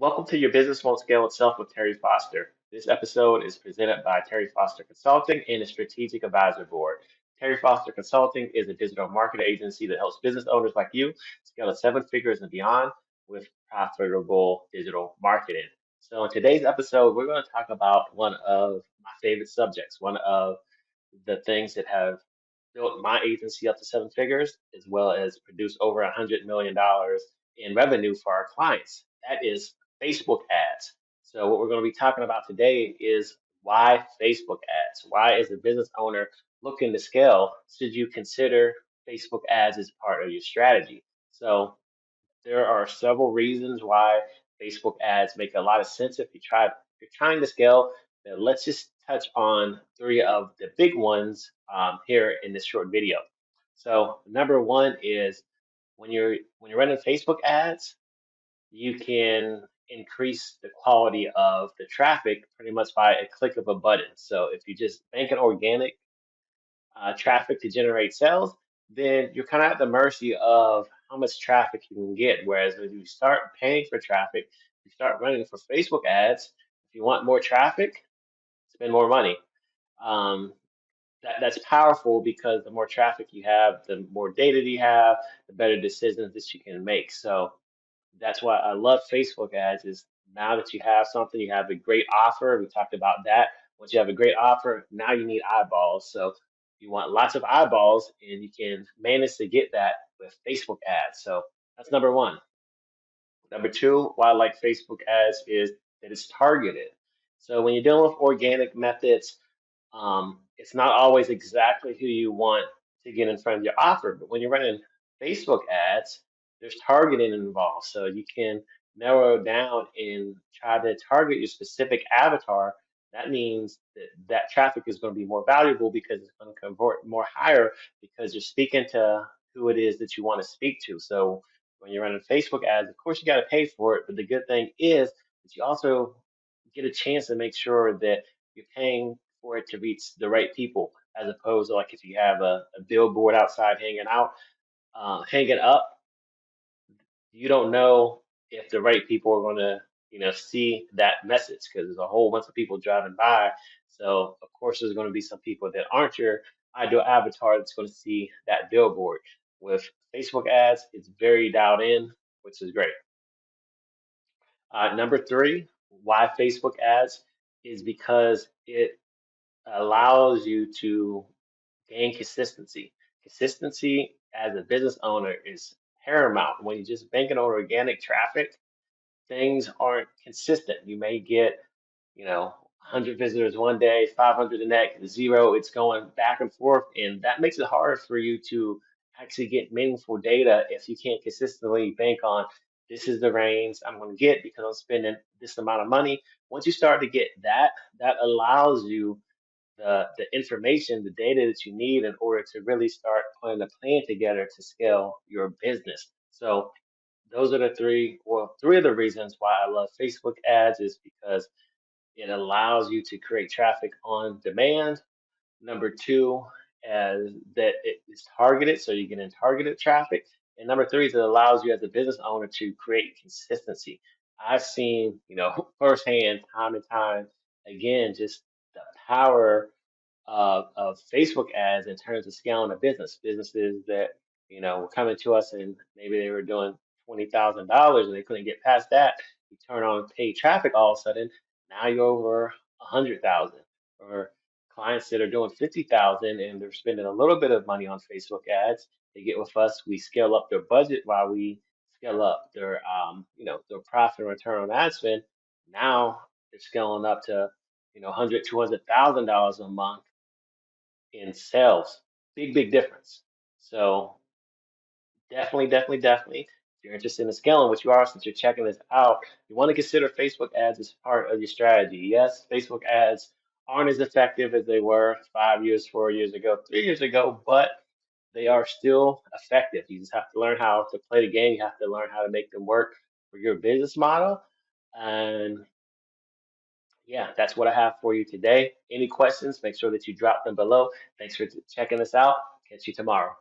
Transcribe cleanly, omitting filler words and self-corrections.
Welcome to Your Business Won't Scale Itself with Terry Foster. This episode is presented by Terry Foster Consulting and the Strategic Advisor Board. Terry Foster Consulting is a digital marketing agency that helps business owners like you scale to seven figures and beyond with profitable digital marketing. So, in today's episode, we're going to talk about one of my favorite subjects, one of the things that have built my agency up to seven figures, as well as produce over $100 million in revenue for our clients. That is Facebook ads. So what we're going to be talking about today is why Facebook ads. Why, as a business owner looking to scale, should you consider Facebook ads as part of your strategy? So there are several reasons why Facebook ads make a lot of sense if you're trying to scale. But let's just touch on three of the big ones here in this short video. So number one is when you're running Facebook ads, you can increase the quality of the traffic pretty much by a click of a button. So if you just bank an organic traffic to generate sales, then you're kind of at the mercy of how much traffic you can get. Whereas when you start paying for traffic, you start running for Facebook ads, if you want more traffic, spend more money. Um, that's powerful because the more traffic you have, the more data you have, the better decisions that you can make. So that's why I love Facebook ads is now that you have something, you have a great offer. We talked about that. Once you have a great offer, now you need eyeballs. So you want lots of eyeballs and you can manage to get that with Facebook ads. So that's number one. Number two, why I like Facebook ads is that it's targeted. So when you're dealing with organic methods, it's not always exactly who you want to get in front of your offer. But when you're running Facebook ads, there's targeting involved. So you can narrow down and try to target your specific avatar. That means that that traffic is going to be more valuable because it's going to convert more higher because you're speaking to who it is that you want to speak to. So when you're running Facebook ads, of course you got to pay for it, but the good thing is that you also get a chance to make sure that you're paying for it to reach the right people, as opposed to like if you have a billboard outside hanging up, you don't know if the right people are going to, see that message because there's a whole bunch of people driving by. So of course, there's going to be some people that aren't your ideal avatar that's going to see that billboard. With Facebook ads, it's very dialed in, which is great. Number three, why Facebook ads is because it allows you to gain consistency. Consistency as a business owner is paramount. When you just banking on organic traffic, things aren't consistent. You may get, 100 visitors one day, 500 the next, zero. It's going back and forth, and that makes it hard for you to actually get meaningful data if you can't consistently bank on this is the range I'm going to get because I'm spending this amount of money. Once you start to get that, that allows you the information, the data that you need in order to really start putting a plan together to scale your business. So those are the three of the reasons why I love Facebook ads is because it allows you to create traffic on demand. Number two, as that it is targeted, so you get in targeted traffic. And number three is it allows you as a business owner to create consistency. I've seen, firsthand, time and time again, just the power of Facebook ads in terms of scaling a business. Businesses that, were coming to us and maybe they were doing $20,000 and they couldn't get past that. You turn on paid traffic all of a sudden, now you're over 100,000. Or clients that are doing 50,000 and they're spending a little bit of money on Facebook ads. They get with us, we scale up their budget while we scale up their profit and return on ad spend. Now they're scaling up to, 100, $200,000 a month in sales. Big, big difference. So definitely, if you're interested in scaling, which you are since you're checking this out, you want to consider Facebook ads as part of your strategy. Yes, Facebook ads aren't as effective as they were 5 years, 4 years ago, 3 years ago, but they are still effective. You just have to learn how to play the game. You have to learn how to make them work for your business model. And yeah, that's what I have for you today. Any questions, make sure that you drop them below. Thanks for checking us out. Catch you tomorrow.